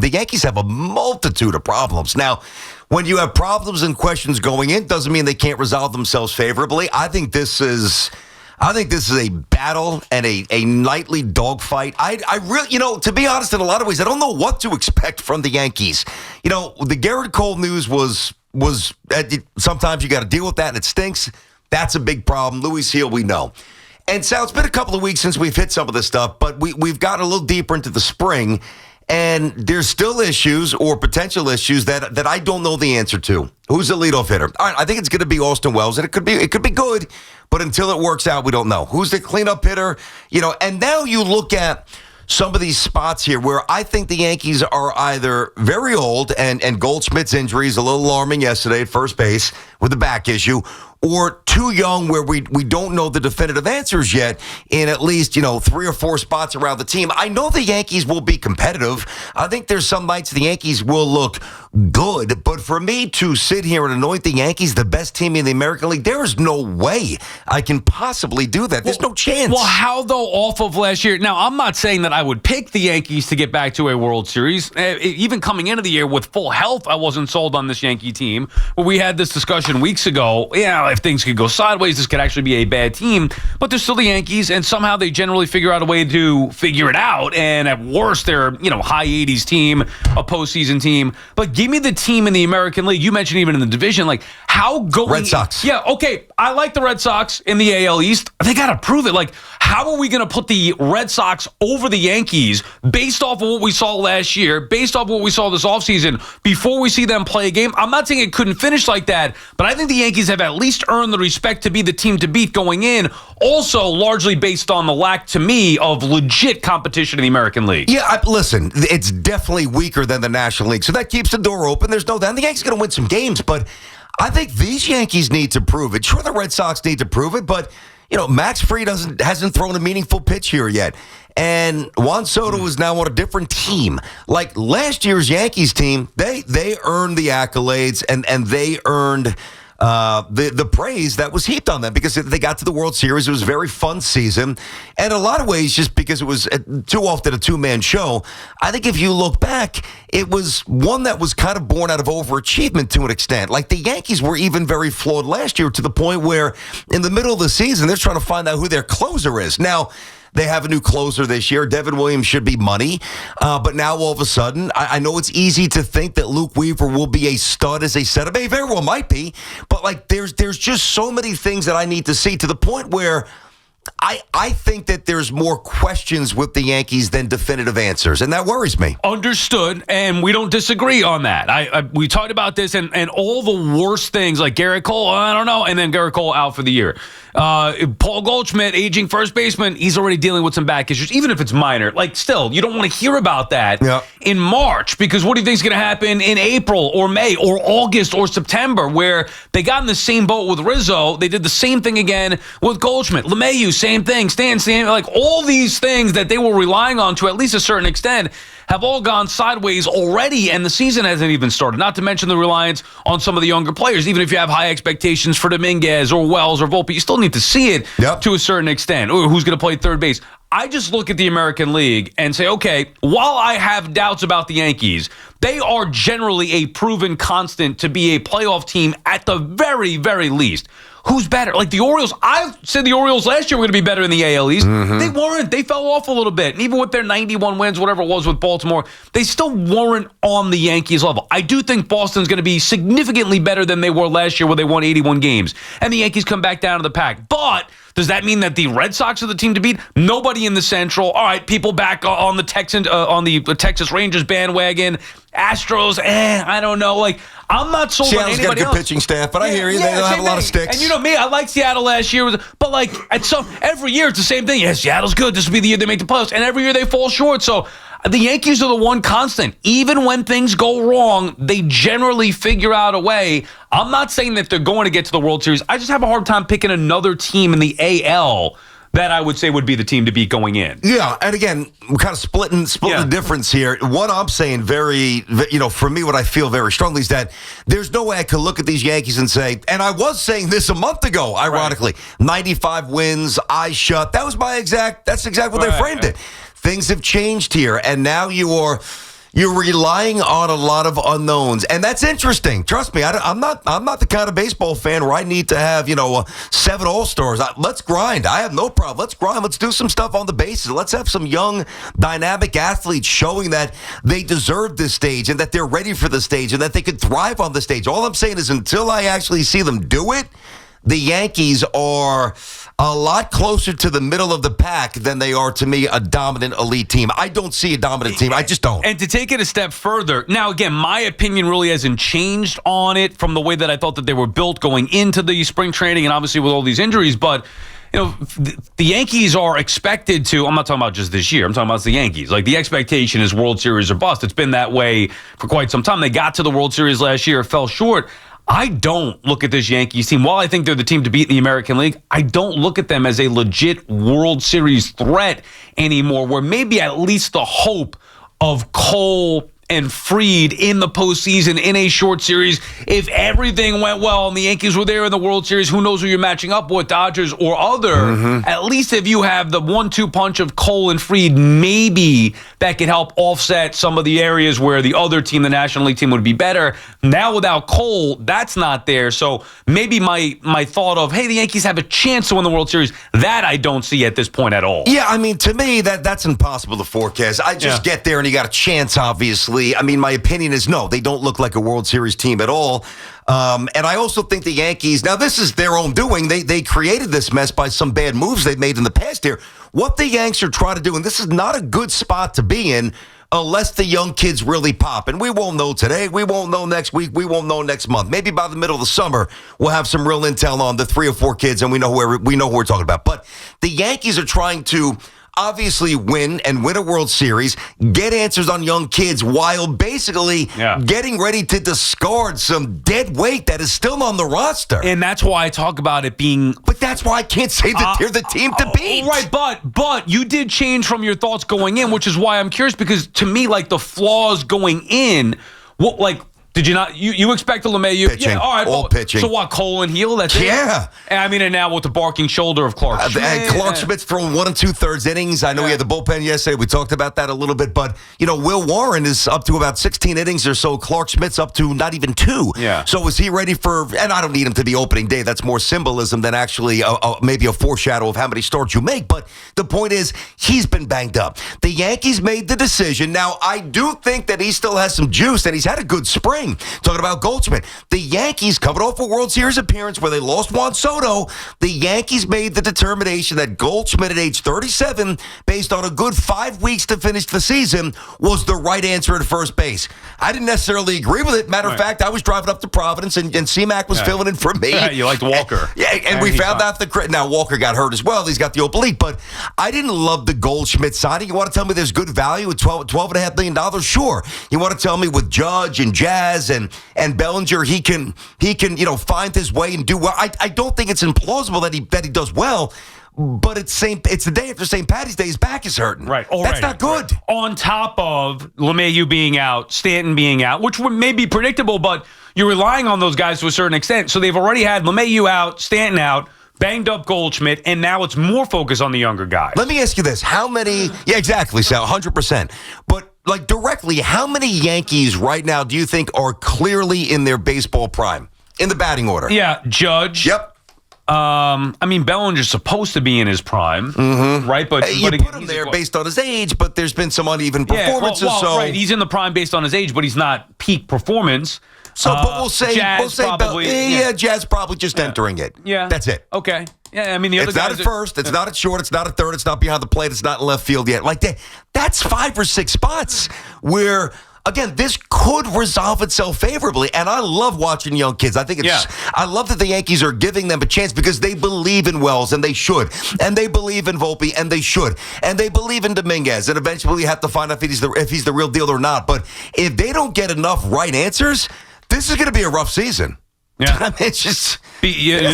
the Yankees have a multitude of problems. Now, when you have problems and questions going in, doesn't mean they can't resolve themselves favorably. I think this is a battle and a nightly dogfight. I really, to be honest, in a lot of ways, I don't know what to expect from the Yankees. The Garrett Cole news was sometimes you got to deal with that and it stinks. That's a big problem. Louis Heel, we know. And Sal, it's been a couple of weeks since we've hit some of this stuff, but we've gotten a little deeper into the spring, and there's still issues or potential issues that I don't know the answer to. Who's the leadoff hitter? All right, I think it's going to be Austin Wells, and it could be good, but until it works out, we don't know. Who's the cleanup hitter? And now you look at some of these spots here where I think the Yankees are either very old, and Goldschmidt's injury is a little alarming yesterday at first base with a back issue, or too young where we don't know the definitive answers yet in at least, 3 or 4 spots around the team. I know the Yankees will be competitive. I think there's some nights the Yankees will look good, but for me to sit here and anoint the Yankees the best team in the American League, there is no way I can possibly do that. There's no chance. Well, how though off of last year? Now, I'm not saying that I would pick the Yankees to get back to a World Series. Even coming into the year with full health, I wasn't sold on this Yankee team. But we had this discussion weeks ago. If things could go sideways, this could actually be a bad team. But they're still the Yankees, and somehow they generally figure out a way to figure it out. And at worst, they're high 80s team, a postseason team. But give me the team in the American League. You mentioned even in the division, how going Red Sox. Yeah, okay. I like the Red Sox in the AL East. They got to prove it. How are we going to put the Red Sox over the Yankees based off of what we saw last year, based off of what we saw this offseason, before we see them play a game? I'm not saying it couldn't finish like that, but I think the Yankees have at least earned the respect to be the team to beat going in, also largely based on the lack, to me, of legit competition in the American League. Yeah, listen, it's definitely weaker than the National League, so that keeps the door open. There's no doubt. The Yankees are going to win some games, but I think these Yankees need to prove it. Sure, the Red Sox need to prove it, but Max Fried hasn't thrown a meaningful pitch here yet. And Juan Soto is now on a different team. Like last year's Yankees team, they earned the accolades and they earned the praise that was heaped on them because they got to the World Series. It was a very fun season. And in a lot of ways, just because it was too often a two-man show, I think if you look back, it was one that was kind of born out of overachievement to an extent. Like the Yankees were even very flawed last year to the point where in the middle of the season, they're trying to find out who their closer is. Now, they have a new closer this year. Devin Williams should be money. But now all of a sudden, I know it's easy to think that Luke Weaver will be a stud as a setup. He very well might be. But there's just so many things that I need to see to the point where I think that there's more questions with the Yankees than definitive answers, and that worries me. Understood, and we don't disagree on that. We talked about this and all the worst things, like Garrett Cole, I don't know, and then Garrett Cole out for the year. Paul Goldschmidt, aging first baseman, he's already dealing with some back issues, even if it's minor. Still, you don't want to hear about that in March, because what do you think is going to happen in April or May or August or September, where they got in the same boat with Rizzo? They did the same thing again with Goldschmidt. LeMahieu, same thing. Stan, all these things that they were relying on to at least a certain extent have all gone sideways already, and the season hasn't even started. Not to mention the reliance on some of the younger players. Even if you have high expectations for Dominguez or Wells or Volpe, you still need to see it to a certain extent. Or who's going to play third base? I just look at the American League and say, okay, while I have doubts about the Yankees, they are generally a proven constant to be a playoff team at the very, very least. Who's better? Like the Orioles, I said the Orioles last year were going to be better in the AL East. Mm-hmm. They weren't. They fell off a little bit. And even with their 91 wins, whatever it was with Baltimore, they still weren't on the Yankees level. I do think Boston's going to be significantly better than they were last year where they won 81 games. And the Yankees come back down to the pack. But does that mean that the Red Sox are the team to beat? Nobody in the Central. All right, people back on the Texas Rangers bandwagon. Astros, I don't know. I'm not sold on anybody else. Seattle's got a good pitching staff, but I hear you. They don't have a lot of sticks. And you know me, I like Seattle last year. But every year it's the same thing. Yeah, Seattle's good. This will be the year they make the playoffs. And every year they fall short. So the Yankees are the one constant. Even when things go wrong, they generally figure out a way. I'm not saying that they're going to get to the World Series. I just have a hard time picking another team in the AL that I would say would be the team to beat going in. Yeah, and again, we're kind of splitting the difference here. What I'm saying for me, what I feel very strongly is that there's no way I could look at these Yankees and say, and I was saying this a month ago, ironically, 95 wins, eyes shut. That's exactly what they framed it. Things have changed here, and now you're You're relying on a lot of unknowns, and that's interesting. Trust me, I'm not the kind of baseball fan where I need to have 7 All-Stars. Let's grind. I have no problem. Let's grind. Let's do some stuff on the bases. Let's have some young, dynamic athletes showing that they deserve this stage and that they're ready for the stage and that they could thrive on the stage. All I'm saying is until I actually see them do it, the Yankees are a lot closer to the middle of the pack than they are, to me, a dominant elite team. I don't see a dominant team. I just don't. And to take it a step further, now, again, my opinion really hasn't changed on it from the way that I thought that they were built going into the spring training and obviously with all these injuries. But, the Yankees are expected to, I'm not talking about just this year, I'm talking about the Yankees. Like, the expectation is World Series or bust. It's been that way for quite some time. They got to the World Series last year, fell short. I don't look at this Yankees team. While I think they're the team to beat in the American League, I don't look at them as a legit World Series threat anymore, where maybe at least the hope of Cole and Fried in the postseason in a short series. If everything went well and the Yankees were there in the World Series, who knows who you're matching up with, Dodgers or other. At least if you have the 1-2 punch of Cole and Fried, maybe that could help offset some of the areas where the other team, the National League team, would be better. Now without Cole, that's not there. So maybe my thought of, hey, the Yankees have a chance to win the World Series, that I don't see at this point at all. Yeah, I mean, to me, that's impossible to forecast. I just get there and you got a chance, obviously. I mean, my opinion is no, they don't look like a World Series team at all. And I also think the Yankees, now this is their own doing. They created this mess by some bad moves they've made in the past here. What the Yanks are trying to do, and this is not a good spot to be in unless the young kids really pop. And we won't know today. We won't know next week. We won't know next month. Maybe by the middle of the summer, we'll have some real intel on the 3 or 4 kids, and we know who we're talking about. But the Yankees are trying to obviously win a World Series, get answers on young kids while basically getting ready to discard some dead weight that is still on the roster. And that's why I talk about it being... But that's why I can't say that they're the team to beat. Right, but you did change from your thoughts going in, which is why I'm curious, because to me, like, the flaws going in, did you not? You expect a LeMahieu? Pitching. Yeah, all right. All pitching. So what, Cole and Heel? That's it? Yeah. I mean, and now with the barking shoulder of Clark Schmidt. And Clark Schmidt's thrown 1 2/3 innings. I know he had the bullpen yesterday. We talked about that a little bit. But, Will Warren is up to about 16 innings or so. Clark Schmidt's up to not even 2. Yeah. So is he ready for, and I don't need him to be opening day. That's more symbolism than actually maybe a foreshadow of how many starts you make. But the point is, he's been banged up. The Yankees made the decision. Now, I do think that he still has some juice, and he's had a good spring. Talking about Goldschmidt. The Yankees, coming off a World Series appearance where they lost Juan Soto, the Yankees made the determination that Goldschmidt at age 37, based on a good 5 weeks to finish the season, was the right answer at first base. I didn't necessarily agree with it. Matter of fact, I was driving up to Providence, and C-Mac was filling in for me. Yeah, you liked Walker. And we found out now Walker got hurt as well. He's got the oblique, but I didn't love the Goldschmidt signing. You want to tell me there's good value at $12.5 million? Sure. You want to tell me with Judge and Jazz and Bellinger, he can find his way and do well. I don't think it's implausible that he does well, but it's the day after St. Patty's Day. His back is hurting. Right. That's not good. Right. On top of LeMahieu being out, Stanton being out, which may be predictable, but you're relying on those guys to a certain extent. So they've already had LeMahieu out, Stanton out, banged up Goldschmidt, and now it's more focus on the younger guys. Let me ask you this: how many? Yeah, exactly, Sal, 100%. But directly, how many Yankees right now do you think are clearly in their baseball prime in the batting order? Yeah, Judge. Yep. I mean, Bellinger's supposed to be in his prime, right? But you put him there based on his age, but there's been some uneven performances. Right, he's in the prime based on his age, but he's not peak performance. So, but we'll say probably, Jazz probably just entering it. Yeah, that's it. Okay. Yeah, I mean the other guys. It's not at first. It's not at short. It's not at third. It's not behind the plate. It's not in left field yet. That's 5 or 6 spots where. Again, this could resolve itself favorably, and I love watching young kids. I think I love that the Yankees are giving them a chance because they believe in Wells, and they should, and they believe in Volpe, and they should, and they believe in Dominguez, and eventually you have to find out if he's the real deal or not. But if they don't get enough right answers, this is going to be a rough season. Yeah, I mean, it's just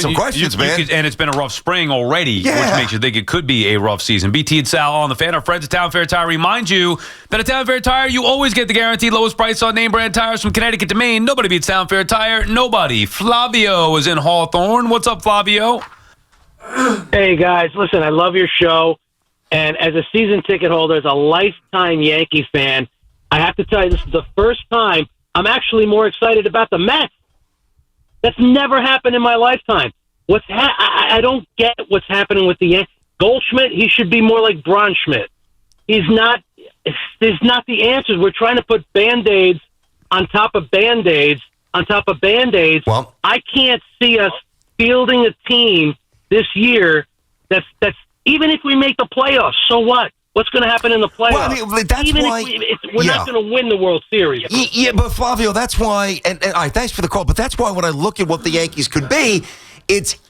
some questions, man. And it's been a rough spring already, which makes you think it could be a rough season. BT and Sal on the Fan. Our friends at Town Fair Tire remind you that at Town Fair Tire, you always get the guaranteed lowest price on name brand tires from Connecticut to Maine. Nobody beats Town Fair Tire. Nobody. Flavio is in Hawthorne. What's up, Flavio? Hey, guys. Listen, I love your show. And as a season ticket holder, as a lifetime Yankee fan, I have to tell you, this is the first time I'm actually more excited about the Mets. That's never happened in my lifetime. I don't get what's happening with the Yankees. Goldschmidt, he should be more like Braun Schmidt. He's not the answers. We're trying to put Band-Aids on top of Band-Aids on top of Band-Aids. Well, I can't see us fielding a team this year that's even if we make the playoffs, so what? What's going to happen in the playoffs? Well, I mean, that's even why if we're not going to win the World Series. Yeah, but Flavio, that's why. And all right, thanks for the call. But that's why when I look at what the Yankees could be,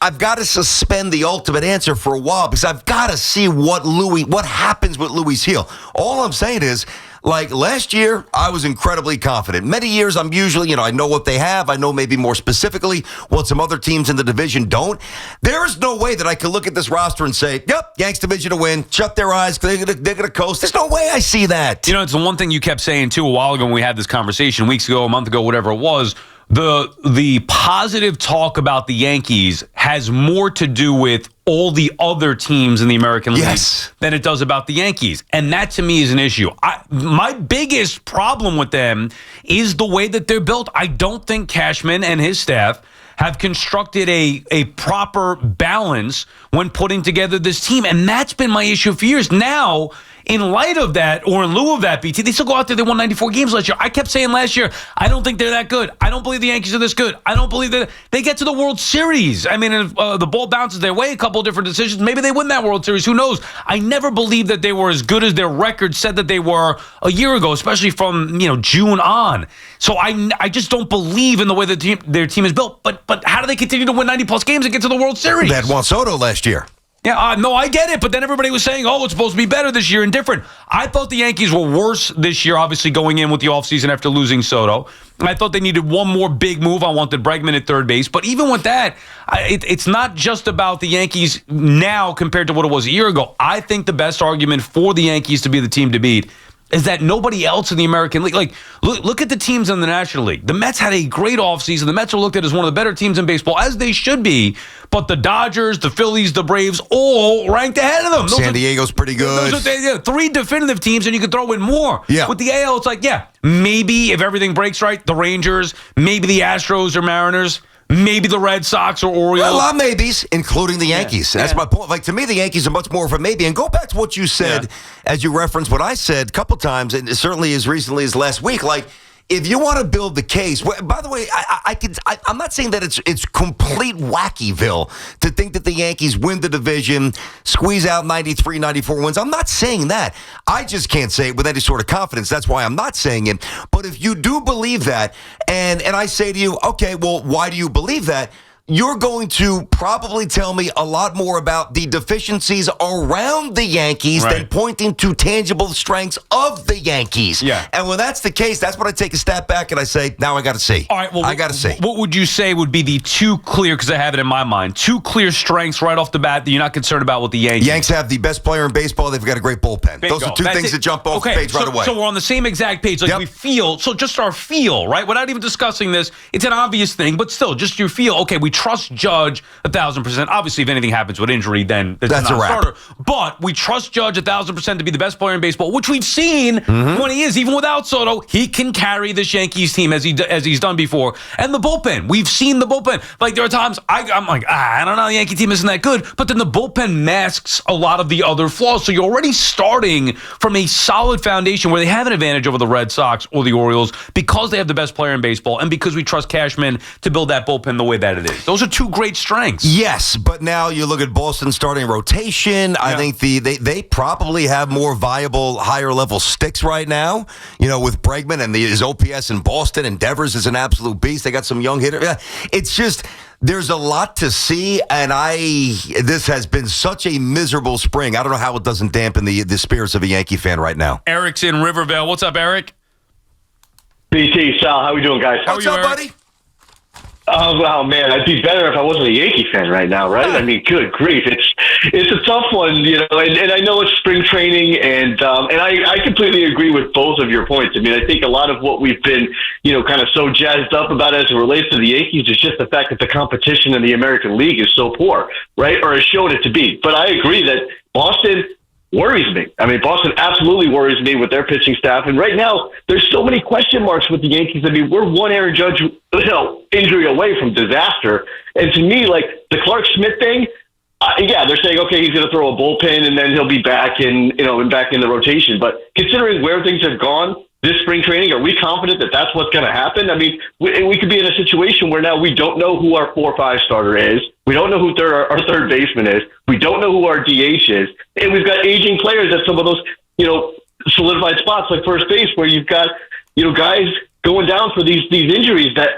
I've got to suspend the ultimate answer for a while because I've got to see what happens with Louis' heel. All I'm saying is, like last year, I was incredibly confident. Many years, I'm usually, I know what they have. I know maybe more specifically what some other teams in the division don't. There is no way that I could look at this roster and say, yep, Yanks division to win. Shut their eyes. They're going to coast. There's no way I see that. It's the one thing you kept saying, too, a while ago when we had this conversation, weeks ago, a month ago, whatever it was. The positive talk about the Yankees has more to do with all the other teams in the American League than it does about the Yankees. And that, to me, is an issue. My biggest problem with them is the way that they're built. I don't think Cashman and his staff have constructed a proper balance when putting together this team. And that's been my issue for years. Now, in light of that, or in lieu of that, BT, they still go out there. They won 94 games last year. I kept saying last year, I don't think they're that good. I don't believe the Yankees are this good. I don't believe that they get to the World Series. I mean, if the ball bounces their way, a couple of different decisions, maybe they win that World Series. Who knows? I never believed that they were as good as their record said that they were a year ago, especially from June on. So I just don't believe in the way that their team is built. But how do they continue to win 90-plus games and get to the World Series? They had Juan Soto last year. Yeah, no, I get it, but then everybody was saying, it's supposed to be better this year and different. I thought the Yankees were worse this year, obviously going in with the offseason after losing Soto. I thought they needed one more big move. I wanted Bregman at third base. But even with that, it's not just about the Yankees now compared to what it was a year ago. I think the best argument for the Yankees to be the team to beat is that nobody else in the American League, like, look at the teams in the National League. The Mets had a great offseason. The Mets are looked at as one of the better teams in baseball, as they should be. But the Dodgers, the Phillies, the Braves, all ranked ahead of them. San Diego's pretty good. Those are three definitive teams, and you could throw in more. Yeah. With the AL, it's like, maybe if everything breaks right, the Rangers, maybe the Astros or Mariners, maybe the Red Sox or Orioles. A lot of maybes, including the Yankees. That's my point. Like, to me, the Yankees are much more of a maybe. And go back to what you said as you referenced what I said a couple times, and certainly as recently as last week. Like, if you want to build the case, by the way, I'm not saying that it's complete wackyville to think that the Yankees win the division, squeeze out 93, 94 wins. I'm not saying that. I just can't say it with any sort of confidence. That's why I'm not saying it. But if you do believe that, and I say to you, okay, well, why do you believe that? You're going to probably tell me a lot more about the deficiencies around the Yankees than pointing to tangible strengths of the Yankees. Yeah. And when that's the case, that's when I take a step back and I say, now I got to see. All right, well, I got to see. What would you say would be the two clear, because I have it in my mind, two clear strengths right off the bat that you're not concerned about with the Yankees? Yanks have the best player in baseball. They've got a great bullpen. Bingo. Those are two things that jump off the page right away. So we're on the same exact page. Like we feel, so just our feel, right? Without even discussing this, it's an obvious thing, but still, just your feel. Okay, we trust Judge 1,000%. Obviously, if anything happens with injury, then that's not a starter. But we trust Judge 1,000% to be the best player in baseball, which we've seen when he is. Even without Soto, he can carry this Yankees team as he's done before. And the bullpen, we've seen the bullpen. Like, there are times I'm like, I don't know, the Yankee team isn't that good. But then the bullpen masks a lot of the other flaws. So you're already starting from a solid foundation where they have an advantage over the Red Sox or the Orioles because they have the best player in baseball and because we trust Cashman to build that bullpen the way that it is. Those are two great strengths. Yes, but now you look at Boston starting rotation. I think they probably have more viable, higher level sticks right now. With Bregman and his OPS in Boston, and Devers is an absolute beast. They got some young hitters. It's just there's a lot to see, and this has been such a miserable spring. I don't know how it doesn't dampen the spirits of a Yankee fan right now. Eric's in Rivervale. What's up, Eric? BT Sal, how we doing, guys? What's up, buddy? Oh man, I'd be better if I wasn't a Yankee fan right now, right? I mean, good grief, it's a tough one, and I know it's spring training, and I completely agree with both of your points. I mean, I think a lot of what we've been, kind of so jazzed up about as it relates to the Yankees is just the fact that the competition in the American League is so poor, right? Or has shown it to be. But I agree that Boston, worries me. I mean, Boston absolutely worries me with their pitching staff. And right now, there's so many question marks with the Yankees. I mean, we're one Aaron Judge, injury away from disaster. And to me, like the Clark Schmidt thing, yeah, they're saying, okay, he's going to throw a bullpen and then he'll be back in the rotation. But considering where things have gone this spring training, are we confident that that's what's going to happen? I mean, we could be in a situation where now we don't know who our 4-5 starter is. We don't know who our third baseman is. We don't know who our DH is. And we've got aging players at some of those, solidified spots like first base where you've got, guys going down for these injuries that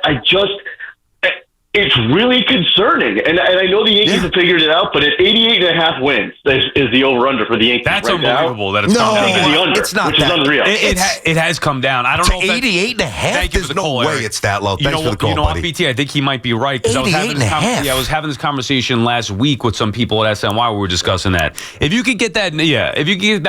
it's really concerning. And I know the Yankees have figured it out, but at 88.5 wins is the over-under for the Yankees. That's right unbelievable now. that it's come down. The under, it's not which that. is unreal. It has come down. I don't know if 88.5. There's no way it's that low. Thanks for the call, buddy. BT, I think he might be right. 88.5. I was having this conversation last week with some people at SNY. We were discussing that. If you could get that,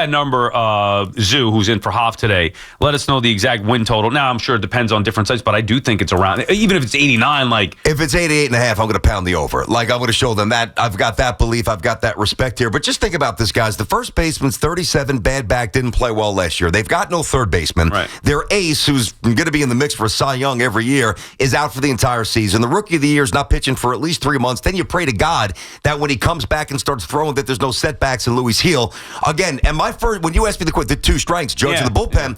number, Zoo, who's in for Hoff today, let us know the exact win total. Now, I'm sure it depends on different sites, but I do think it's around, even if it's 89, if it's 88.5, I'm going to pound the over. I'm going to show them that I've got that belief, I've got that respect here. But just think about this, guys. The first baseman's 37, bad back, didn't play well last year. They've got no third baseman. Right. Their ace, who's going to be in the mix for a Cy Young every year, is out for the entire season. The rookie of the year is not pitching for at least 3 months. Then you pray to God that when he comes back and starts throwing, that there's no setbacks in Louis' heel. Again, and when you asked me the two strengths, Judge in the bullpen,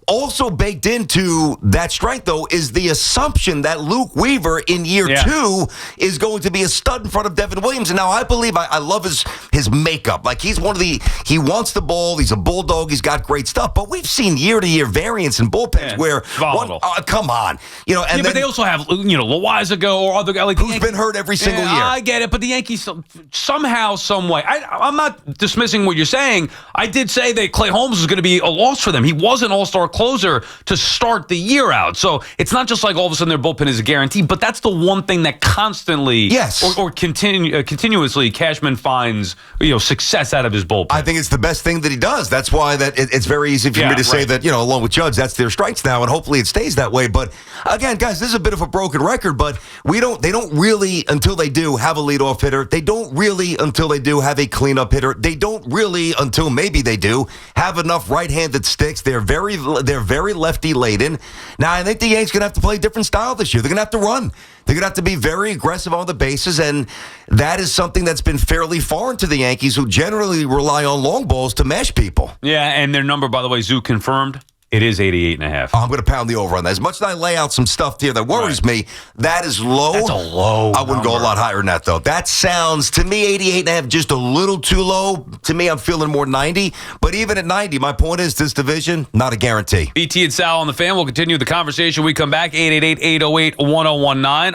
also baked into that strength, though, is the assumption that Luke Weaver in year 2 is going to be a stud in front of Devin Williams. And now I believe I love his makeup. Like he's he wants the ball. He's a bulldog. He's got great stuff. But we've seen year-to-year variance in bullpens where come on, and but they also have Loizaga or other guy who's been hurt every single year. I get it, but the Yankees somehow, some way. I'm not dismissing what you're saying. I did say that Clay Holmes is going to be a loss for them. He was an all-star closer to start the year out. So it's not just like all of a sudden their bullpen is a guarantee, but that's the one thing that constantly continuously Cashman finds success out of his bullpen. I think it's the best thing that he does. That's why it's very easy for me to say that, along with Judge, that's their strengths now, and hopefully it stays that way. But again, guys, this is a bit of a broken record, but they don't really, until they do, have a leadoff hitter. They don't really, until they do, have a cleanup hitter. They don't really, until maybe they do, have enough right-handed sticks. They're very lefty-laden. Now, I think the Yankees going to have to play a different style this year. They're going to have to run. They're going to have to be very aggressive on the bases, and that is something that's been fairly foreign to the Yankees, who generally rely on long balls to mash people. Yeah, and their number, by the way, Zoo confirmed, it is 88.5. I'm going to pound the over on that. As much as I lay out some stuff here that worries me, that is low. That's a low I wouldn't go a lot higher than that, though. That sounds, to me, 88.5, just a little too low. To me, I'm feeling more 90. But even at 90, my point is this division, not a guarantee. BT and Sal on the Fan. We'll continue the conversation. We come back, 888-808-1019.